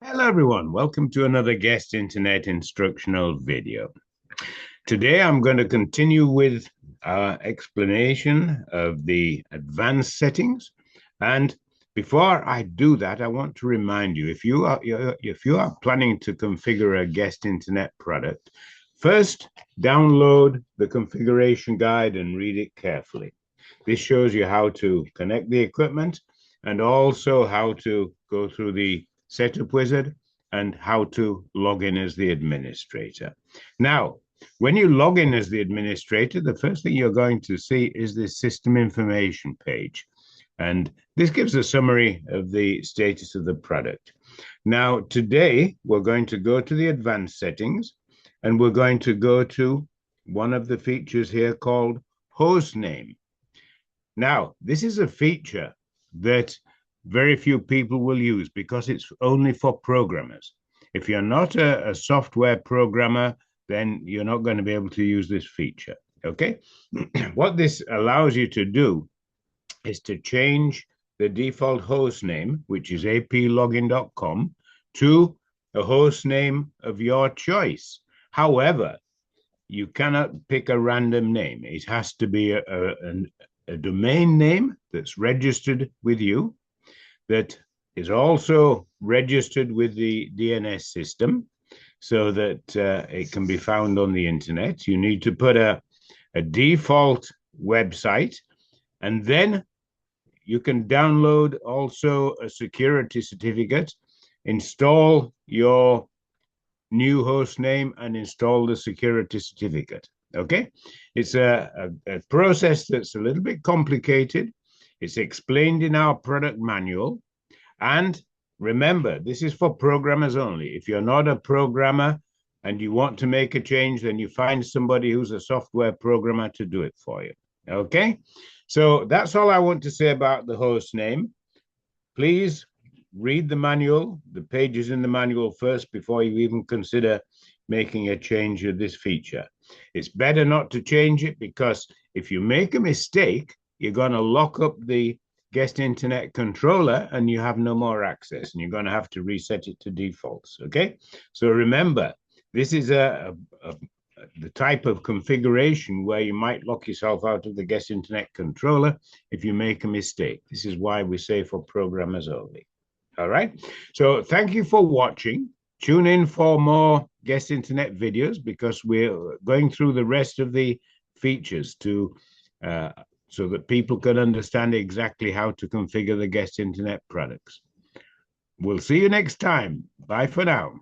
Hello everyone, welcome to another guest internet instructional video. Today I'm going to continue with our explanation of the advanced settings. And before I do that, I want to remind you, if you are planning to configure a guest internet product, first download the configuration guide and read it carefully. This shows you how to connect the equipment and also how to go through the setup wizard and how to log in as the administrator. Now, when you log in as the administrator, the first thing you're going to see is this system information page. And this gives a summary of the status of the product. Now, today, we're going to go to the advanced settings and we're going to go to one of the features here called Hostname. Now, this is a feature that very few people will use because it's only for programmers. If you're not a software programmer, then you're not going to be able to use this feature. Okay. What this allows you to do is to change the default host name, which is aplogin.com, to a host name of your choice. However, you cannot pick a random name. It has to be a domain name that's registered with you, that is also registered with the DNS system so that it can be found on the internet. You need to put a default website, and then you can download also a security certificate, install your new host name, and install the security certificate. Okay, it's a process that's a little bit complicated. It's explained in our product manual. And remember, this is for programmers only. If you're not a programmer and you want to make a change, then you find somebody who's a software programmer to do it for you. Okay, so that's all I want to say about the host name. Please read the manual, the pages in the manual first before you even consider making a change of this feature. It's better not to change it because if you make a mistake, you're going to lock up the guest internet controller and you have no more access and you're going to have to reset it to defaults. Okay, so remember, this is the type of configuration where you might lock yourself out of the guest internet controller if you make a mistake. This is why we say for programmers only. All right, so thank you for watching. Tune in for more guest internet videos because we're going through the rest of the features to so that people can understand exactly how to configure the guest internet products. We'll see you next time. Bye for now.